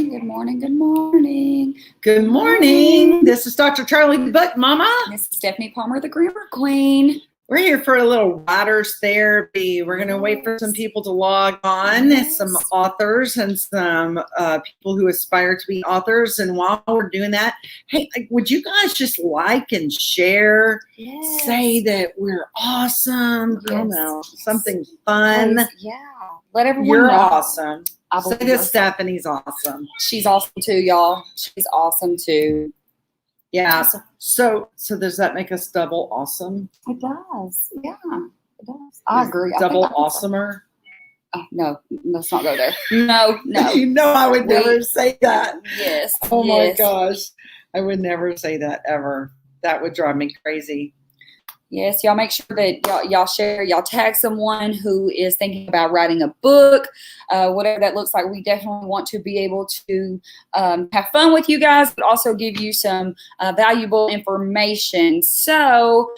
morning, good morning, good morning. Good morning. This is Dr. Charli, the Book Mama. This is Stephanie Palmer, the Grammar Queen. We're here for a little writer's therapy. We're going to wait for some people to log on, some authors and some people who aspire to be authors. And while we're doing that, hey, would you guys just like and share? Yes. Say that we're awesome. I don't know, something fun. Yeah. Let everyone You're know. awesome. I Say believe that her. Stephanie's awesome. She's awesome too, y'all. She's awesome too. Yeah. So does that make us double awesome? It does. Yeah, it does. I agree. Double I think awesomer? Oh, no, let's not go there. No. You know I would never say that. Yes. Oh my yes. gosh. I would never say that ever. That would drive me crazy. Yes, y'all make sure that y'all share, y'all tag someone who is thinking about writing a book, whatever that looks like. We definitely want to be able to have fun with you guys, but also give you some valuable information. So,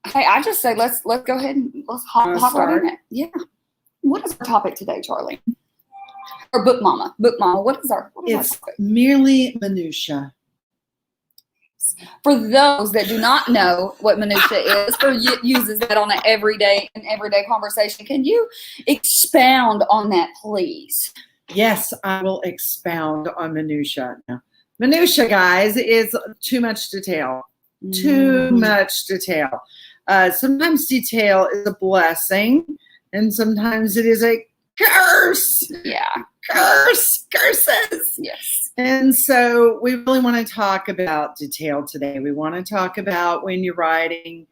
hey, I just say let's go ahead and let's hop right in it. Yeah. What is our topic today, Charli? Or Book Mama. Book Mama. What is our topic? Merely minutia. For those that do not know what minutia is, or uses that on an everyday conversation, can you expound on that, please? Yes, I will expound on minutia. Now, minutia, guys, is too much detail. Too much detail. Sometimes detail is a blessing, and sometimes it is a curse. Yeah. Curses. Yes. And so we really want to talk about detail today. We want to talk about when you're writing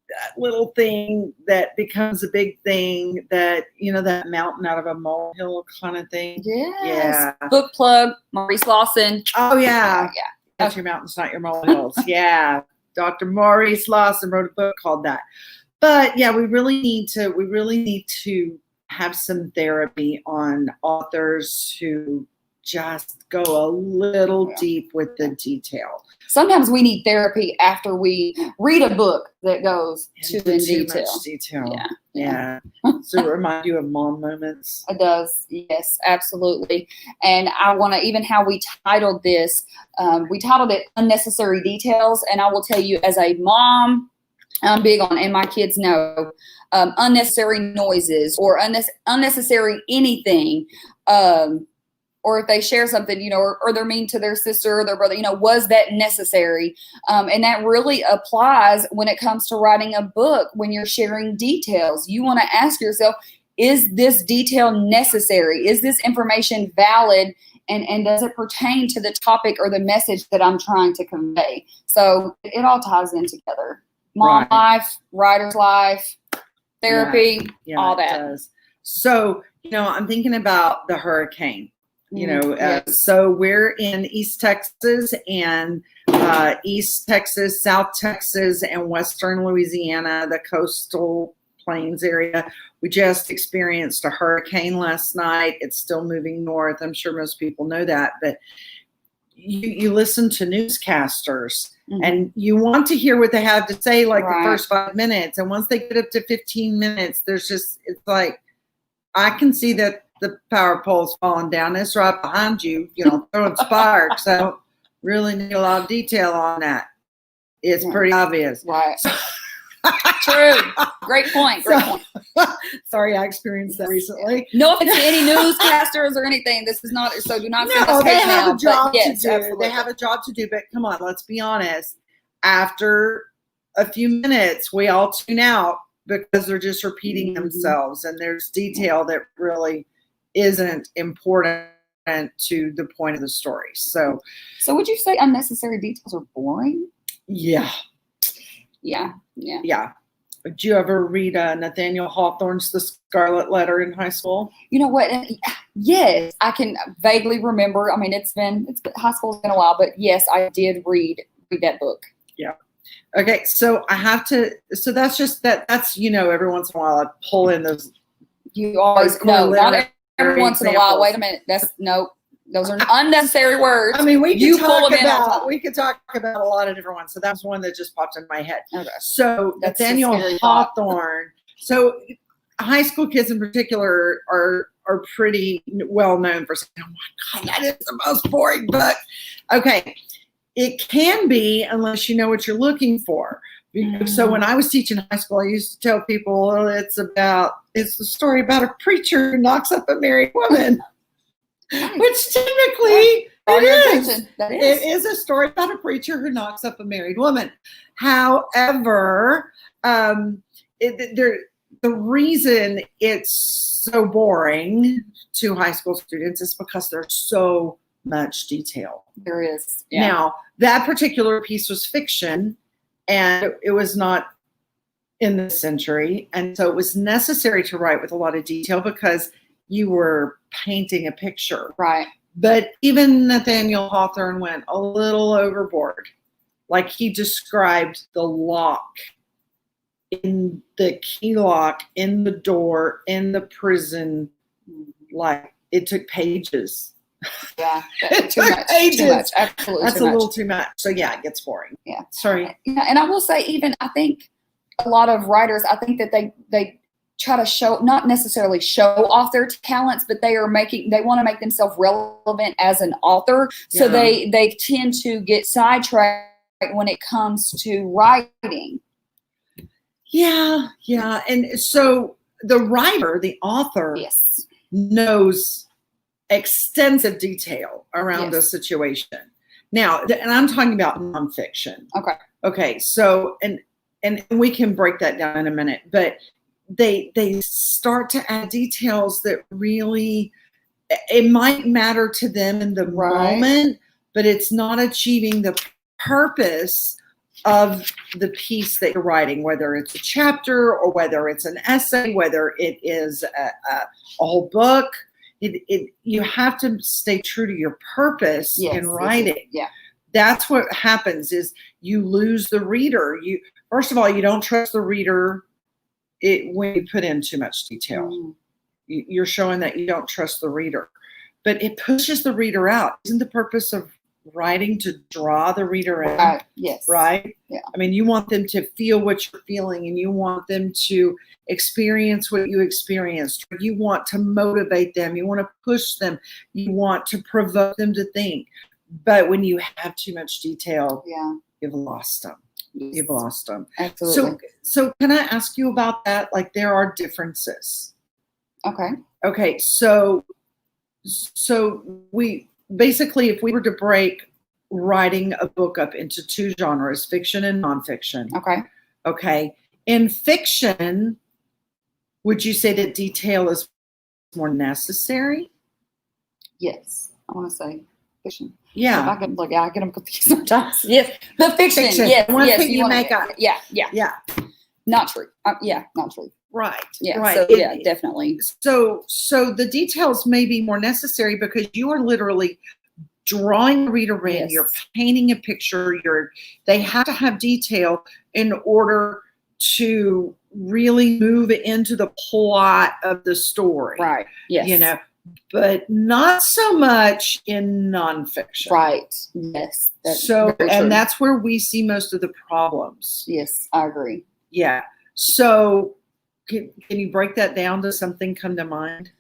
that little thing that becomes a big thing, that, you know, that mountain out of a molehill kind of thing. Yes. Yeah. Book plug, Maurice Lawson. Oh, yeah. Yeah. That's your mountains, not your molehills. Yeah. Dr. Maurice Lawson wrote a book called that. But yeah, we really need to have some therapy on authors who just go a little deep with the detail. Sometimes we need therapy after we read a book that goes too detail. Much detail. Yeah. So it reminds you of mom moments. It does. Yes, absolutely. And I want to, even how we titled this, we titled it Unnecessary Details. And I will tell you, as a mom, I'm big on, and my kids know, unnecessary noises or unnecessary anything. Or if they share something, you know, or they're mean to their sister or their brother, you know, was that necessary? And that really applies when it comes to writing a book. When you're sharing details, you want to ask yourself, is this detail necessary? Is this information valid? And does it pertain to the topic or the message that I'm trying to convey? So it all ties in together. Mom life, writer's life, therapy, all that. It does. So, you know, I'm thinking about the hurricane. You know, so we're in East Texas and East Texas, South Texas, and Western Louisiana, the coastal plains area. We just experienced a hurricane last night. It's still moving north. I'm sure most people know that, but you listen to newscasters and you want to hear what they have to say, like the first 5 minutes. And once they get up to 15 minutes, it's like, I can see that the power pole's falling down. It's right behind you, you know, throwing sparks. I don't really need a lot of detail on that. It's pretty obvious. Right. True. Great point. Sorry, I experienced that recently. No offense to any newscasters or anything. This is not, so do not send us No, they hate have mail, a job yes, to do. absolutely. They have a job to do, but come on, let's be honest. After a few minutes, we all tune out because they're just repeating themselves, and there's detail that really isn't important to the point of the story. So would you say unnecessary details are boring? Yeah. Did you ever read Nathaniel Hawthorne's The Scarlet Letter in high school? You know what? Yes, I can vaguely remember. I mean, high school's been a while, but yes, I did read that book. Yeah. Okay, so that's, you know, every once in a while I pull in those. You always not every once in a while. Wait a minute. Those are unnecessary words. I mean, we could talk about a lot of different ones. So that's one that just popped in my head. Okay. So Nathaniel Hawthorne. So high school kids in particular are are pretty well known for saying, oh my God, that is the most boring book. Okay. It can be, unless you know what you're looking for. So when I was teaching high school, I used to tell people, well, it's the story about a preacher who knocks up a married woman, which typically it is a story about a preacher who knocks up a married woman. However, the reason it's so boring to high school students is because there's so much detail. There is. Yeah. Now, that particular piece was fiction, and it was not in this century. And so it was necessary to write with a lot of detail because you were painting a picture. Right. But even Nathaniel Hawthorne went a little overboard. Like, he described the lock, in the key lock, in the door, in the prison. Like, it took pages. Yeah, too much. Absolutely, that's a little too much. So yeah, it gets boring. Yeah, sorry. Yeah, and I will say, even I think a lot of writers, I think that they try to show, not necessarily show off their talents, but they want to make themselves relevant as an author. So they tend to get sidetracked when it comes to writing. Yeah, and so the writer, the author, yes, knows extensive detail around the situation. Now, and I'm talking about nonfiction. Okay. So, and we can break that down in a minute, but they start to add details that really, it might matter to them in the moment, but it's not achieving the purpose of the piece that you're writing, whether it's a chapter or whether it's an essay, whether it is a whole book. You have to stay true to your purpose in writing. Yeah. That's what happens is you lose the reader. First of all, you don't trust the reader when you put in too much detail. You're showing that you don't trust the reader. But it pushes the reader out. Isn't the purpose of writing to draw the reader out? Yes. Right? Yeah. I mean, you want them to feel what you're feeling, and you want them to experience what you experienced. You want to motivate them. You want to push them. You want to provoke them to think. But when you have too much detail, you've lost them. Yes. You've lost them. Absolutely. So can I ask you about that? Like, there are differences. Okay. So we basically, if we were to break writing a book up into two genres, fiction and nonfiction. Okay. In fiction, would you say that detail is more necessary? Yes. I want to say fiction. Yeah. If I can look, I get them confused sometimes. Yes. The fiction. Yes. One yes. thing you make up. Yeah. Not true. Not true. Right. Yeah. Right. So, definitely. So the details may be more necessary because you are literally drawing the reader in. Yes. You're painting a picture. They have to have detail in order to really move into the plot of the story. Right. Yes. But not so much in nonfiction. Right. Yes. That's where we see most of the problems. Yes, I agree. Yeah. So can you break that down? Does something come to mind?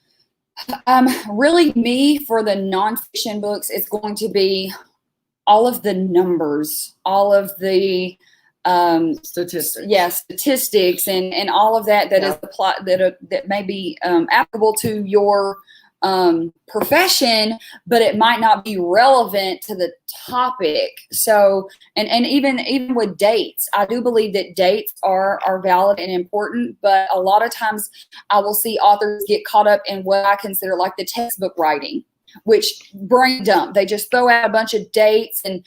Really, for the nonfiction books, it's going to be all of the numbers, all of the statistics. Yeah, statistics and all of that is the plot that may be applicable to your profession, but it might not be relevant to the topic. So, and even with dates, I do believe that dates are valid and important, but a lot of times I will see authors get caught up in what I consider like the textbook writing, which brain dump. They just throw out a bunch of dates and,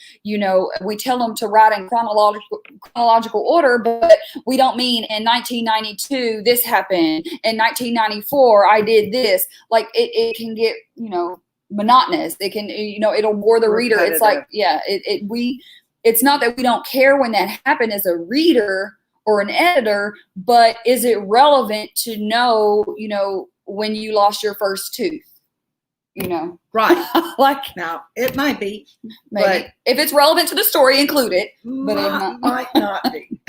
we tell them to write in chronological order, but we don't mean in 1992, this happened. In 1994, I did this. Like it can get, monotonous. It can, it'll bore the reader. It's like, it's not that we don't care when that happened as a reader or an editor, but is it relevant to know, when you lost your first tooth? Right. Like now it might be, maybe. But if it's relevant to the story, include it. But it might not be.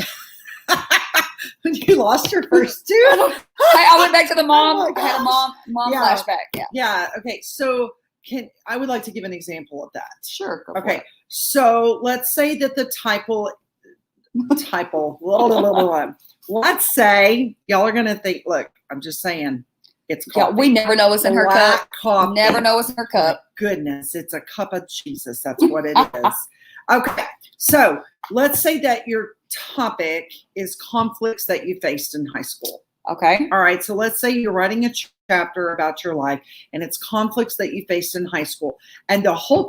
You lost your first tooth? I went back to the mom. Oh my I had a mom Yeah. flashback. Yeah. Yeah. Okay. So I would like to give an example of that. Sure. Go for Okay. it. So let's say that the let's say y'all are going to think, look, I'm just saying it's coffee. Yeah, we never know what's in her Black cup. coffee. Never know what's in her cup. Goodness, it's a cup of Jesus. That's what it is. Okay. So let's say that your topic is conflicts that you faced in high school. Okay. All right. So let's say you're writing a chapter about your life and it's conflicts that you faced in high school. And the whole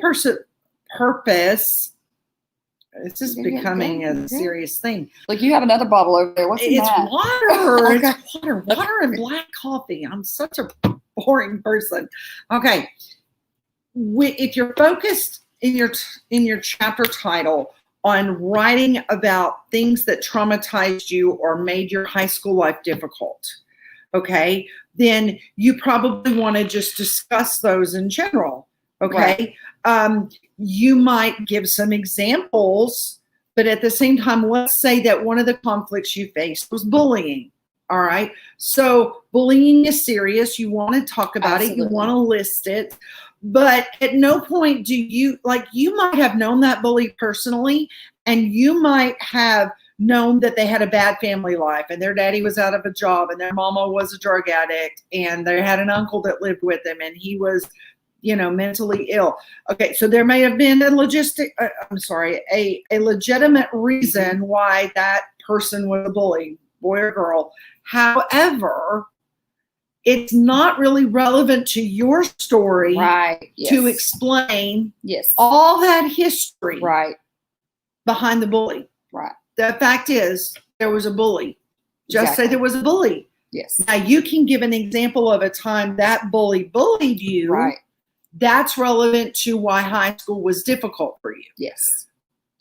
purpose, it's just becoming a serious thing. Like you have another bottle over there. What's in It's that? water. Okay. It's water and black coffee. I'm such a boring person. Okay. If you're focused in your chapter title on writing about things that traumatized you or made your high school life difficult, okay, then you probably want to just discuss those in general, okay? Right. You might give some examples, but at the same time, let's say that one of the conflicts you faced was bullying, all right? So bullying is serious. You want to talk about it. You want to list it. But at no point do you might have known that bully personally, and you might have known that they had a bad family life and their daddy was out of a job and their mama was a drug addict and they had an uncle that lived with them and he was, mentally ill. Okay, so there may have been a legitimate reason why that person was a bully, boy or girl. However, it's not really relevant to your story to explain all that history behind the bully. Right. The fact is, there was a bully. Just say there was a bully. Yes. Now, you can give an example of a time that bully bullied you. Right. That's relevant to why high school was difficult for you. Yes.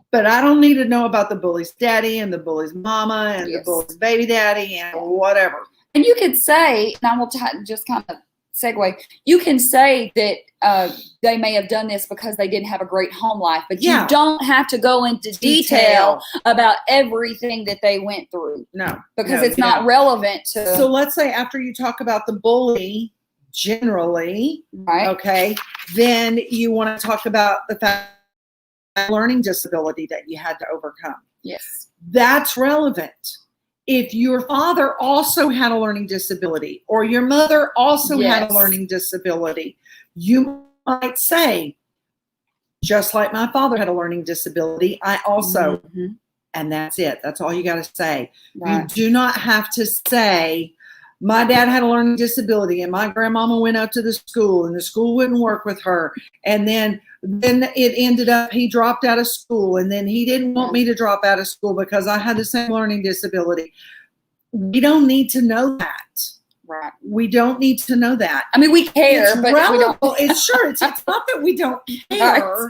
But I don't need to know about the bully's daddy and the bully's mama and the bully's baby daddy and whatever. And you could say, and I will just kind of segue, you can say that they may have done this because they didn't have a great home life, but you don't have to go into detail about everything that they went through. No. Because it's not relevant to. So let's say after you talk about the bully generally, okay, then you want to talk about the fact learning disability that you had to overcome. Yes. That's relevant. If your father also had a learning disability or your mother also had a learning disability, you might say, just like my father had a learning disability, I also, and that's it. That's all you got to say. Right. You do not have to say, my dad had a learning disability and my grandmama went out to the school and the school wouldn't work with her. And then it ended up, he dropped out of school and then he didn't want me to drop out of school because I had the same learning disability. We don't need to know that. Right. We don't need to know that. I mean, we care, but relevant. We don't. It's not that we don't care,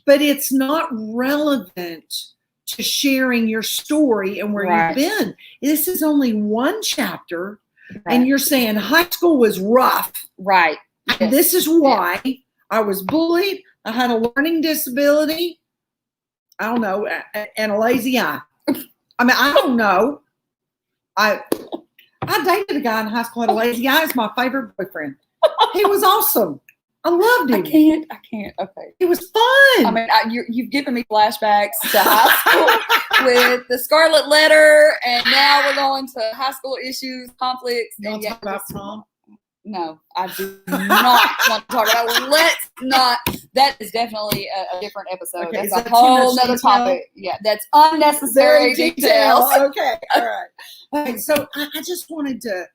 but it's not relevant to sharing your story and where you've been. This is only one chapter, and you're saying high school was rough. Right. And this is why I was bullied. I had a learning disability. I don't know, and a lazy eye. I mean, I don't know. I dated a guy in high school who had a lazy eye. He's my favorite boyfriend. He was awesome. I loved him. I can't. Okay. It was fun. I mean, you've given me flashbacks to high school with the Scarlet Letter, and now we're going to high school issues, conflicts. You want to talk about prom? No, I do not want to talk about. Let's not. That is definitely a different episode. Okay, that's a whole other topic. Yeah, that's unnecessary details. Okay, all right. Okay, so I just wanted to.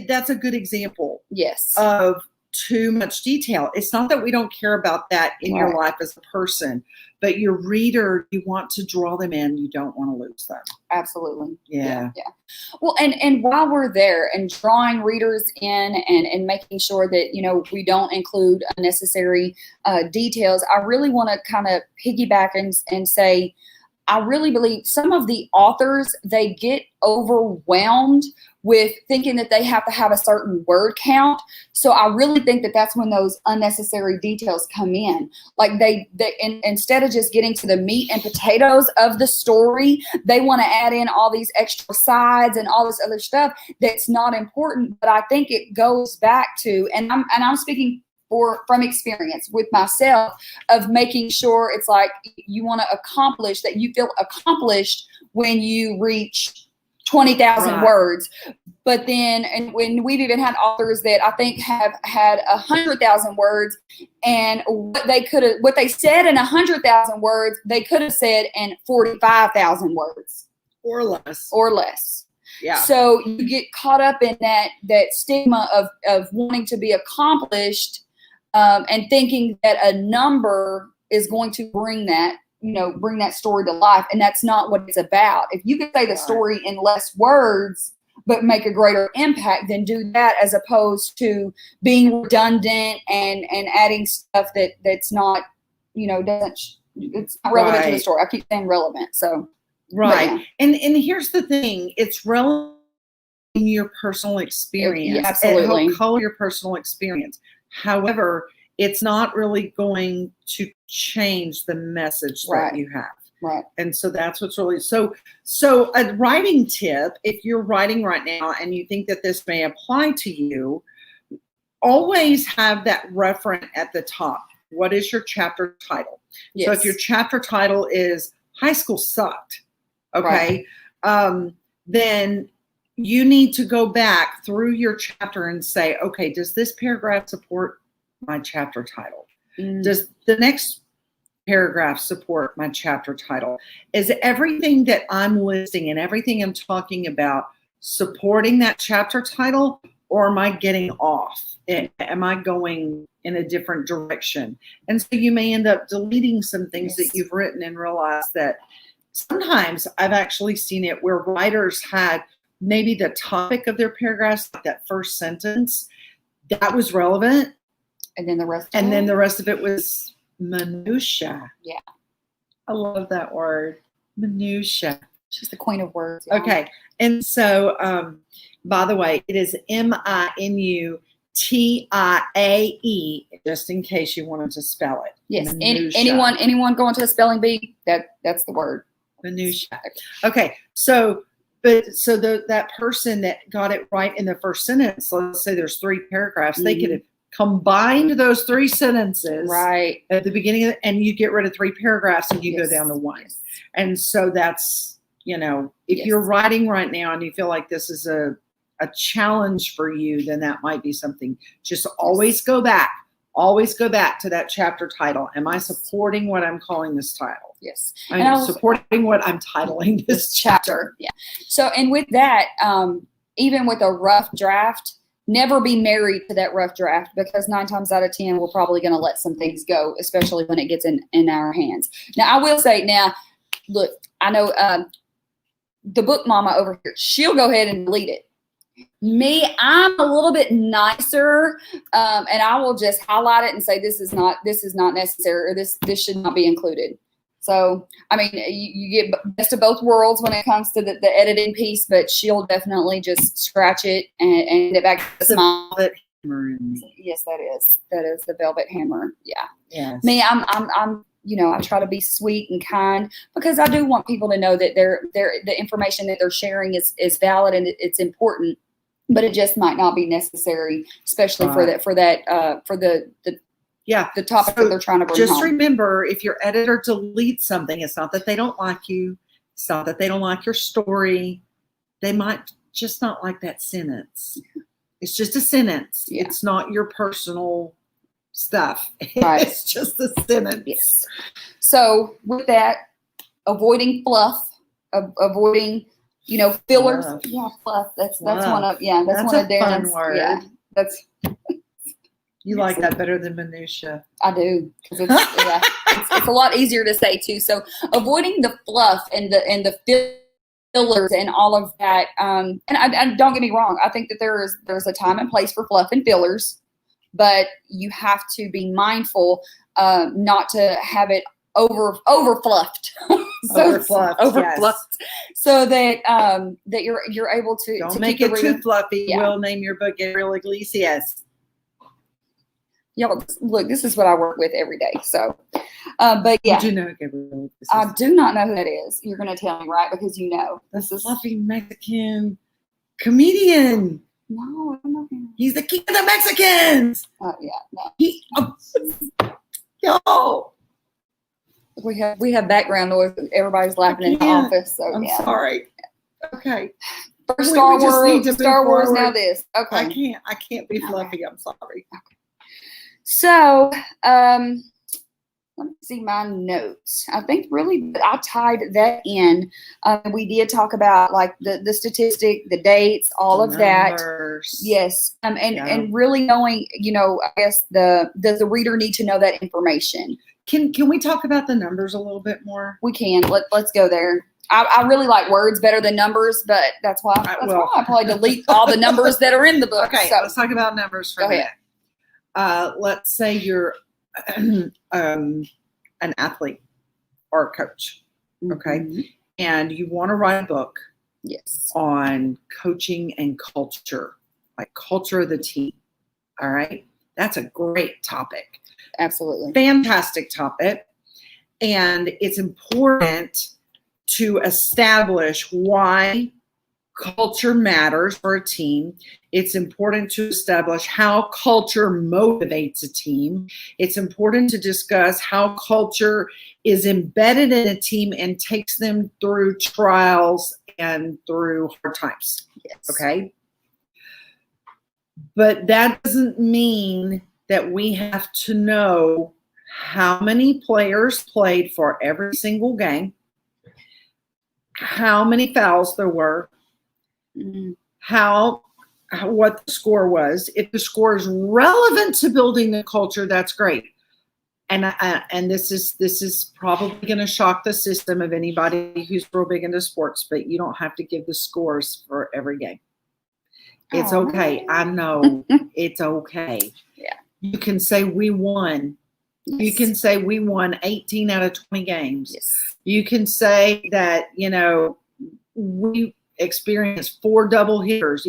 That's a good example. Yes. Of too much detail. It's not that we don't care about that in your life as a person, but your reader, you want to draw them in. You don't want to lose them. Absolutely. Yeah. Well, and while we're there and drawing readers in and making sure that, we don't include unnecessary details, I really want to kind of piggyback and say, I really believe some of the authors, they get overwhelmed with thinking that they have to have a certain word count. So I really think that that's when those unnecessary details come in. Like instead of just getting to the meat and potatoes of the story, they want to add in all these extra sides and all this other stuff that's not important. But I think it goes back to, and I'm speaking from experience with myself, of making sure it's like you want to accomplish that, you feel accomplished when you reach 20,000 words. But then, and when we've even had authors that I think have had 100,000 words, and what they said in 100,000 words, they could have said in 45,000 words or less. Yeah. So you get caught up in that stigma of wanting to be accomplished. And thinking that a number is going to bring that story to life. And that's not what it's about. If you can say the story in less words, but make a greater impact, then do that, as opposed to being redundant and adding stuff that's not, it's not relevant to the story. I keep saying relevant. So. Right. Yeah. And here's the thing. It's relevant in your personal experience. Yeah, absolutely. It helps color your personal experience. However, it's not really going to change the message that you have. Right. And so that's what's really, so a writing tip, if you're writing right now and you think that this may apply to you, always have that referent at the top. What is your chapter title? Yes. So if your chapter title is High School Sucked, okay, then you need to go back through your chapter and say, okay, does this paragraph support my chapter title? Does the next paragraph support my chapter title? Is everything that I'm listing and everything I'm talking about supporting that chapter title, or am I getting off? Am I going in a different direction? And so you may end up deleting some things that you've written and realize that sometimes I've actually seen it where writers had maybe the topic of their paragraphs, like that first sentence, that was relevant. And then the rest of it was minutia. Yeah. I love that word. Minutia. She's the queen of words. Yeah. Okay. And so, by the way, it is MINUTIAE, just in case you wanted to spell it. Yes. Anyone going to a spelling bee, that's the word. Minutia. Okay. So that person that got it right in the first sentence, let's say there's 3 paragraphs, they could have combined those 3 sentences at the beginning and you get rid of 3 paragraphs and you go down to 1. And so that's, if you're writing right now and you feel like this is a challenge for you, then that might be something. Just always go back to that chapter title. Am I supporting what I'm calling this title? Yes. I'm supporting what I'm titling this chapter. Yeah. So, and with that, even with a rough draft, never be married to that rough draft, because 9 times out of 10, we're probably going to let some things go, especially when it gets in our hands. Now, I will say, look, I know the book mama over here, she'll go ahead and delete it. Me, I'm a little bit nicer, and I will just highlight it and say this is not necessary, or this should not be included. So, I mean, you get best of both worlds when it comes to the editing piece, but she'll definitely just scratch it and get back to the smile. Yes, that is the velvet hammer. Yeah. Yes. Me, I'm I try to be sweet and kind, because I do want people to know that the information that they're sharing is valid and it's important, but it just might not be necessary, especially for the topic that they're trying to bring home. Just remember, if your editor deletes something, it's not that they don't like you. It's not that they don't like your story. They might just not like that sentence. It's just a sentence. Yeah. It's not your personal stuff. Right. It's just a sentence. Yes. So with that, avoiding fluff, avoiding, fillers. Fluff. Yeah, fluff. That's one of Darren's. Fun word. Yeah, that's. You like that better than minutia? I do, because it's a lot easier to say too. So avoiding the fluff and the fillers and all of that. And don't get me wrong, I think that there's a time and place for fluff and fillers, but you have to be mindful not to have it over fluffed. Overfluffed, overfluffed, yes. so that that you're able to Don't to make keep it the too reader. fluffy. Yeah. We'll name your book Gabriel Iglesias. Y'all, look, this is what I work with every day. So, but yeah, You do know Gabriel Iglesias. I do not know who that is. You're going to tell me, right? Because you know. This is fluffy Mexican comedian. No, I don't know him. He's the king of the Mexicans. Yeah, no. Yo, We have background noise. Everybody's laughing in the can't. office. So I'm yeah. sorry. Okay. First We Star just need to Wars. move Star Wars. forward. Now this. Okay. I can't be fluffy. I'm sorry. So, let me see my notes. I think really I tied that in. We did talk about like the statistic, the dates, all of that. Yes. And really knowing, I guess does the reader need to know that information? Can we talk about the numbers a little bit more? We can. Let's go there. I really like words better than numbers, but that's why I probably delete all the numbers that are in the book. Okay, so. let's talk about numbers for a minute. Let's say you're an athlete or a coach, okay? Mm-hmm. And you want to write a book Yes. on coaching and culture, like culture of the team, all right? That's a great topic. Absolutely. Fantastic topic. And it's important to establish why culture matters for a team. It's important to establish how culture motivates a team. It's important to discuss how culture is embedded in a team and takes them through trials and through hard times. Yes. Okay. But that doesn't mean that we have to know how many players played for every single game, how many fouls there were, what the score was. If the score is relevant to building the culture, that's great. And this is probably going to shock the system of anybody who's real big into sports, but you don't have to give the scores for every game. It's okay. I know it's okay. Yeah. You can say we won. Yes. You can say we won 18 out of 20 games. Yes. You can say that, we experienced 4 double headers.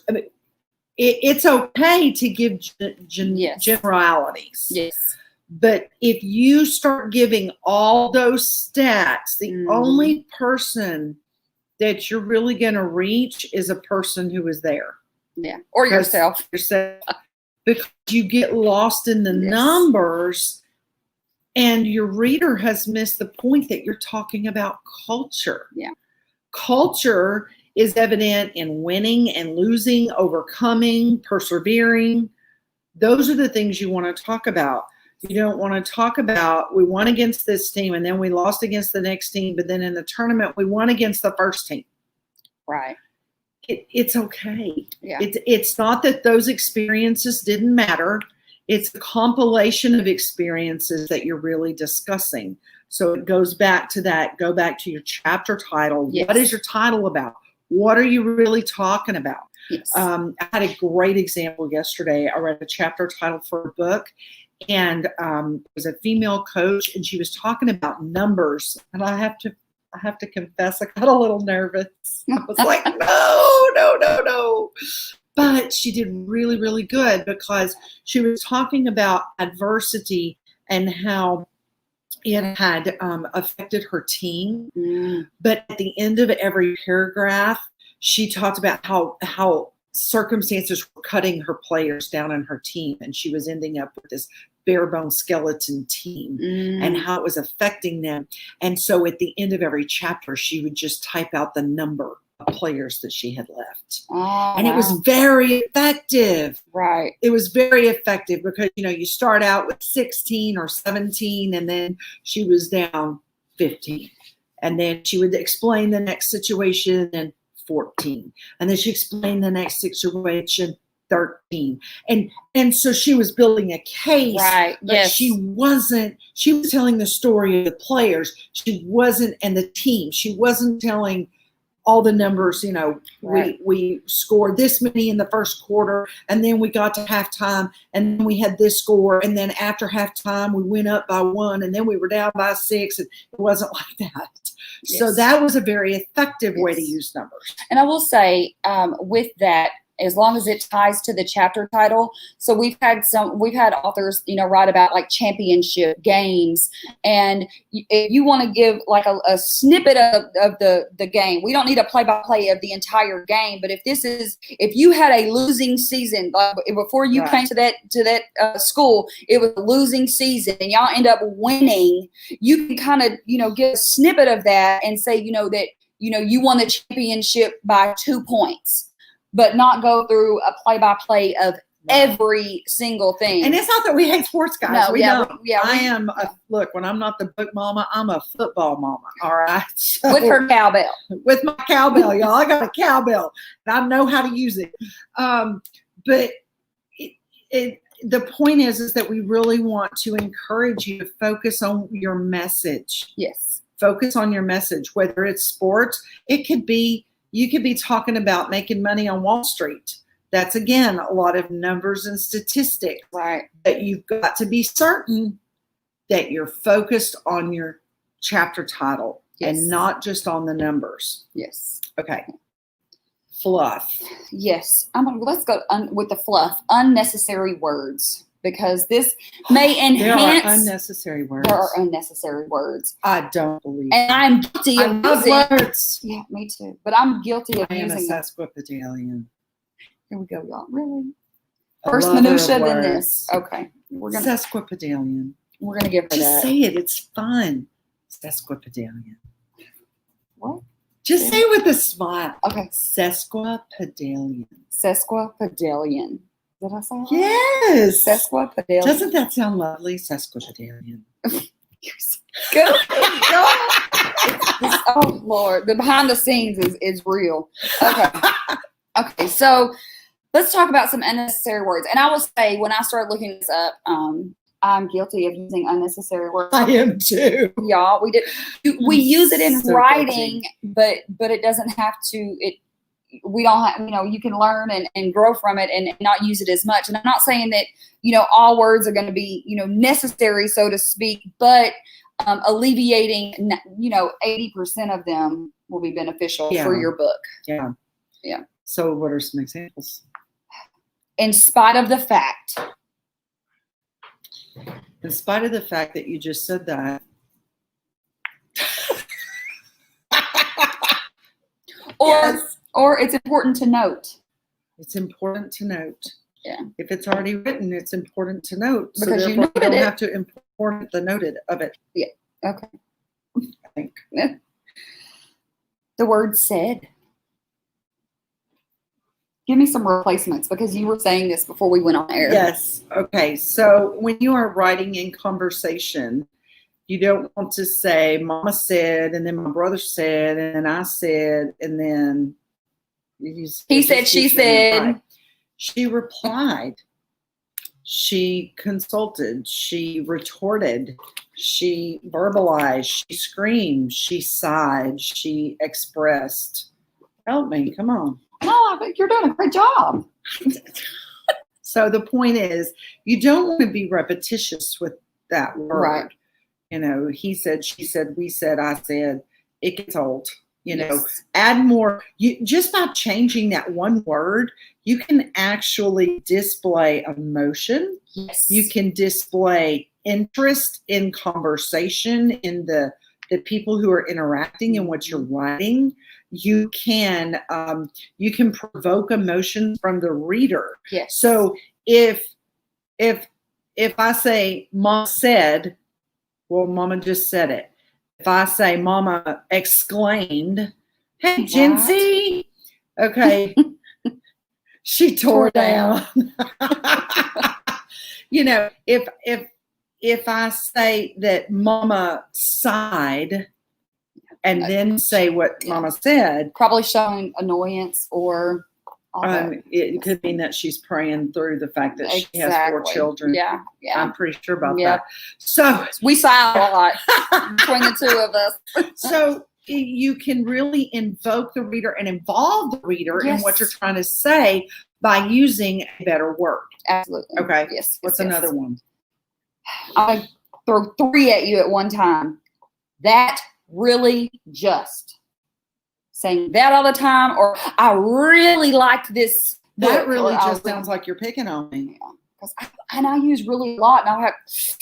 I mean, it's okay to give generalities. Yes. But if you start giving all those stats, the only person that you're really going to reach is a person who is there. Yeah. Or yourself. Because you get lost in the numbers and your reader has missed the point that you're talking about culture. Yeah. Culture is evident in winning and losing, overcoming, persevering. Those are the things you want to talk about. You don't want to talk about we won against this team and then we lost against the next team, but then in the tournament we won against the first team. Right. It's okay. Yeah. It's not that those experiences didn't matter. It's a compilation of experiences that you're really discussing. So it goes back to that. Go back to your chapter title. Yes. What is your title about? What are you really talking about? Yes. I had a great example yesterday. I read a chapter title for a book, and it was a female coach, and she was talking about numbers. And I have to confess, I got a little nervous. I was like, no. But she did really, really good because she was talking about adversity and how it had affected her team. But at the end of every paragraph, she talked about how circumstances were cutting her players down in her team, and she was ending up with this bare bone skeleton team and how it was affecting them. And so at the end of every chapter, she would just type out the number of players that she had left. And it was very effective. Right. It was very effective because, you start out with 16 or 17 and then she was down 15. And then she would explain the next situation and 14. And then she explained the next situation 13. And so she was building a case. Right. But yes. she was telling the story of the players. She wasn't, and the team. She wasn't telling all the numbers, you know, Right. we scored this many in the first quarter, and then we got to halftime, and then we had this score, and then after halftime we went up by 1, and then we were down by 6. And it wasn't like that. So Yes. that was a very effective way to Yes. use numbers. And I will say, with that, as long as it ties to the chapter title. So we've had authors, you know, write about like championship games, and if you want to give like a snippet of the game, we don't need a play-by-play of the entire game. But if you had a losing season, like before you Right. came to that school, it was a losing season, and y'all end up winning, you can kind of, you know, give a snippet of that and say, you know, that, you know, you won the championship by 2 points, but not go through a play-by-play of every single thing. And it's not that we hate sports, guys. No, we yeah, don't. we- yeah, we- I am look, when I'm not the book mama, I'm a football mama. All right. So, with her cowbell. with my cowbell, y'all. I got a cowbell and I know how to use it. But the point is that we really want to encourage you to focus on your message. Yes. Focus on your message, whether it's sports, it could be, you could be talking about making money on Wall Street. That's, again, a lot of numbers and statistics. Right. But you've got to be certain that you're focused on your chapter title Yes. and not just on the numbers. Yes. Okay. Fluff. Yes. Let's go with the fluff. Unnecessary words, because this may There are enhance. unnecessary words. There are unnecessary words, I don't believe. and I'm guilty I of love using. words. Yeah, me too. But I'm guilty of I am a using them. sesquipedalian. Here we go, y'all. Really? A First lover minutia of than words. this. Okay. We're gonna Sesquipedalian. give her Just that. say it. It's fun. Sesquipedalian. What? Just say it with a smile. Okay. Sesquipedalian. Sesquipedalian. Did I say that? Yes. Sesquipedalian. Doesn't that sound lovely? Sesquipedalian. Good. Oh Lord, the behind the scenes is real. Okay. Okay, so let's talk about some unnecessary words. And I will say, when I started looking this up, I'm guilty of using unnecessary words. I am too. Y'all, we use it in So writing, but it doesn't have to. We don't have, you know, you can learn and grow from it and not use it as much. And I'm not saying that, you know, all words are going to be, you know, necessary, so to speak, but alleviating, you know, 80% of them will be beneficial for your book. Yeah. Yeah. So what are some examples? In spite of the fact. In spite of the fact that you just said that. Or it's important to note. It's important to note. Yeah. If it's already written, it's important to note. So Because you therefore noted don't it. have to import the noted of it. Okay. I think. The word said. Give me some replacements, because you were saying this before we went on air. Yes. Okay. So when you are writing in conversation, you don't want to say Mama said, and then my brother said, and then I said, and then He said, she said. Right. She replied. She consulted. She retorted. She verbalized. She screamed. She sighed. She expressed. Help me. Come on. No, I think you're doing a great job. So the point is, you don't want to be repetitious with that word. Right. You know, he said, she said, we said, I said. It gets old. You know, Yes. add more. You just by changing that one word, you can actually display emotion. Yes. You can display interest in conversation in the people who are interacting in what you're writing. You can provoke emotion from the reader. Yes. So if I say Mom said, well, Mama just said it. If I say Mama exclaimed, hey, Jency, okay, she tore down. You know, if I say that Mama sighed and then say what Mama said, Probably showing annoyance or all that. it could mean that she's praying through the fact that she has 4 Exactly. children. Yeah. Yeah. I'm pretty sure about Yep. that. So We sigh a lot between the two of us. So you can really invoke the reader and involve the reader in Yes. what you're trying to say by using a better word. Absolutely. Okay. Yes. What's yes. another one? I'll throw 3 at you at one time. That really just. Saying that all the time, or I really liked this. That really just sounds like you're picking on me. Yeah. And I use really a lot. And I'll have.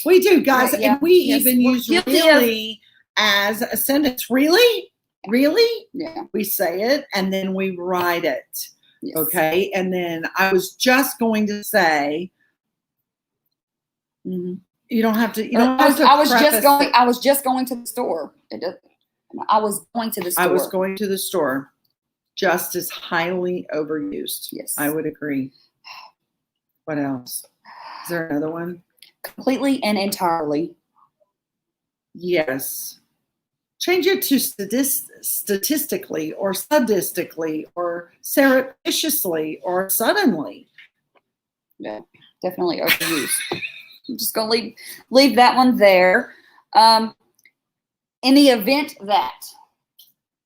We do, guys. Yeah. And we Yes. even We're use guilty really as a sentence. Really? Really? Yeah. We say it and then we write it. Yes. Okay. And then I was just going to say, you don't have to. You don't have to. I was just going to the store. I was going to the store. I was going to the store. Just as highly overused. Yes. I would agree. What else? Is there another one? Completely and entirely. Yes. Change it to statistically or sadistically or surreptitiously or suddenly. Yeah, definitely overused. I'm just going to leave that one there. In the event that.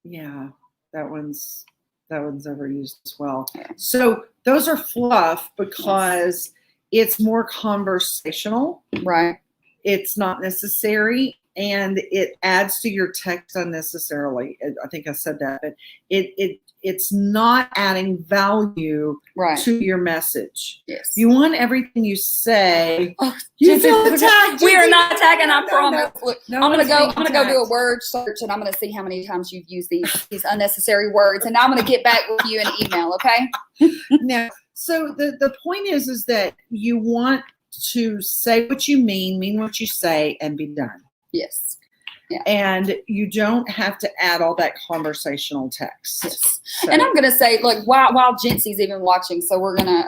Yeah, that one's overused as well. So those are fluff because it's more conversational. Right. It's not necessary. And it adds to your text unnecessarily. I think I said that, but it's not adding value to your message. Yes. You want everything you say. Oh, you feel attacked. We are not attacking. I promise. No. Look, No, I'm gonna go do a word search, and I'm gonna see how many times you've used these unnecessary words, and I'm gonna get back with you in email. Okay. Now, so the point is that you want to say what you mean what you say, and be done. Yes. Yeah. And you don't have to add all that conversational text. Yes. So. And I'm gonna say, look, while Jency's even watching, so we're gonna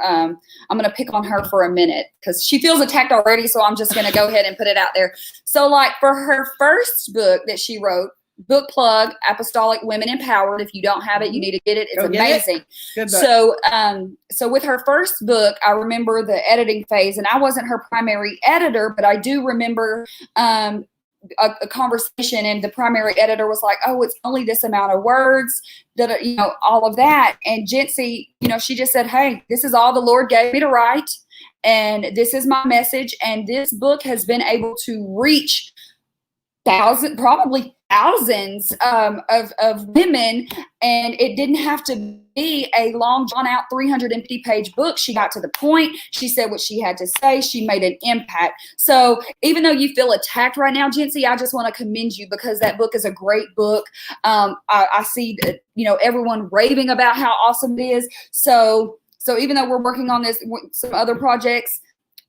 I'm gonna pick on her for a minute because she feels attacked already. So I'm just gonna go ahead and put it out there. So like for her first book that she wrote, book plug, Apostolic Women Empowered. If you don't have it, you need to get it. It's amazing. Good book. So with her first book, I remember the editing phase, and I wasn't her primary editor, but I do remember a conversation, and the primary editor was like, oh, it's only this amount of words, that all of that. And Jency, she just said, hey, this is all the Lord gave me to write, and this is my message. And this book has been able to reach probably thousands of women, and it didn't have to be a long, drawn out 350-page book. She got to the point. She said what she had to say. She made an impact. So even though you feel attacked right now, Jency, I just want to commend you because that book is a great book. I see that, everyone raving about how awesome it is. So even though we're working on this, some other projects,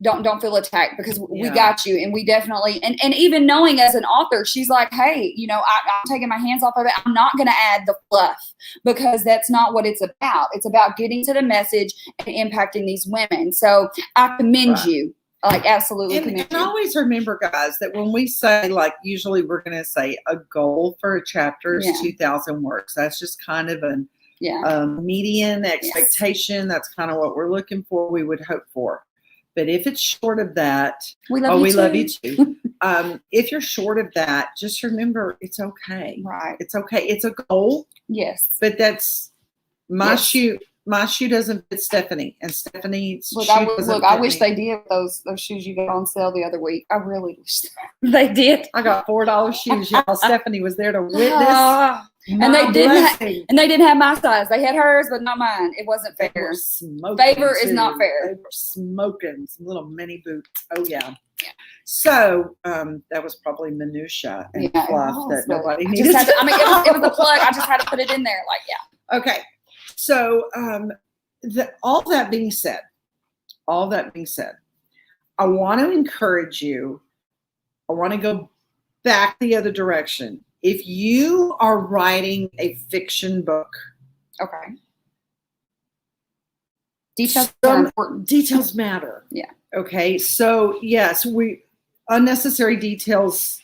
don't feel attacked because we got you, and we definitely, and even knowing as an author, she's like, hey, I'm taking my hands off of it. I'm not going to add the fluff because that's not what it's about. It's about getting to the message and impacting these women. So I commend you. Like, absolutely commend you. And always remember, guys, that when we say, like, usually we're going to say a goal for a chapter is 2,000 words. That's just kind of a median expectation. That's kind of what we're looking for. We would hope for. But if it's short of that, we love you too. If you're short of that, just remember it's okay. Right. It's okay. It's a goal. Yes. But that's my shoe. My shoe doesn't fit Stephanie, and Stephanie's shoe doesn't fit I wish me. they did those shoes you got on sale the other week. I really wish they did. I got $4 shoes, y'all. Stephanie was there to witness. And they didn't have my size. They had hers, but not mine. It wasn't fair. Favor is not fair. They were smoking some little mini boots. Oh yeah. So that was probably minutia and fluff that nobody needed. It was a plug. I just had to put it in there. Okay. So all that being said, I want to encourage you. I want to go back the other direction. If you are writing a fiction book, okay, details are important. Details matter. Yeah. Okay. So yes, unnecessary details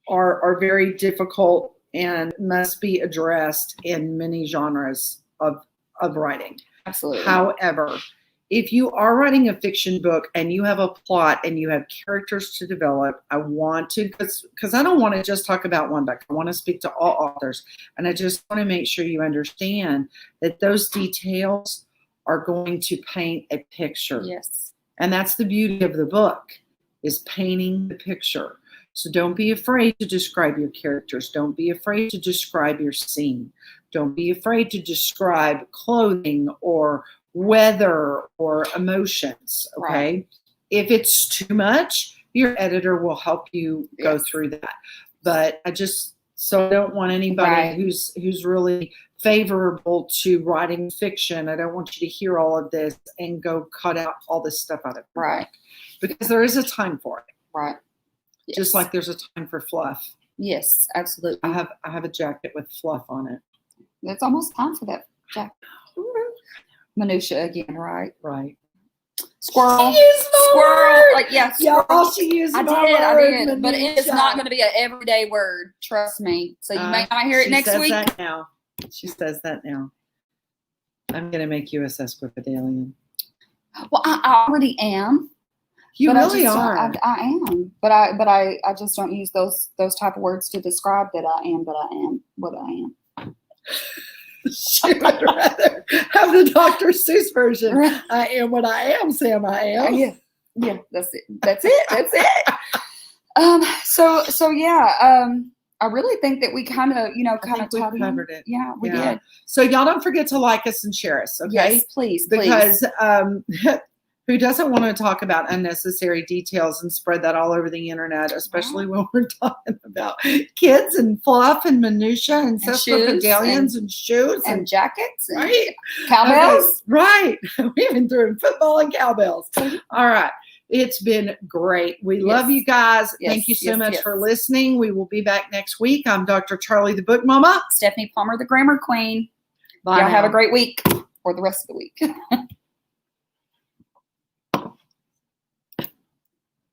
are very difficult and must be addressed in many genres of writing. Absolutely. However, if you are writing a fiction book and you have a plot and you have characters to develop, I want to, because I don't want to just talk about one book. I want to speak to all authors. And I just want to make sure you understand that those details are going to paint a picture. Yes. And that's the beauty of the book, is painting the picture. So don't be afraid to describe your characters. Don't be afraid to describe your scene. Don't be afraid to describe clothing or weather or emotions. Okay. Right. If it's too much, your editor will help you go through that. But I don't want anybody who's really favorable to writing fiction. I don't want you to hear all of this and go cut out all this stuff out of it. Right. Because there is a time for it. Right. Yes. Just like there's a time for fluff. Yes, absolutely. I have a jacket with fluff on it. It's almost time for that jacket. Minutia again, right? Right. Squirrel. She used my Squirrel. word. Like, yeah, Y'all, squirrel. she used I my did. word, But it's minutia. not going to be an everyday word. Trust me. So you may not hear it She next says week. That now. She says that now. I'm going to make you a sesquipedalian. Well, I already am. You but really are. I am. But I just don't use those type of words to describe that I am, but I am what I am. She would rather have the Dr. Seuss version. Right. I am what I am, Sam. I am. Yeah, that's it. That's it. So yeah, I really think that we kind of covered it. Yeah, we did. So y'all don't forget to like us and share us, okay? Yes, please. Because who doesn't want to talk about unnecessary details and spread that all over the internet, especially when we're talking about kids and fluff and minutia and sesquipedalians and shoes and jackets and right. cowbells. Okay, right. We even threw in football and cowbells. All right. It's been great. We love you guys. Thank you so much for listening. We will be back next week. I'm Dr. Charli, the Book Mama. Stephanie Palmer, the Grammar Queen. Bye. Y'all have a great week or the rest of the week.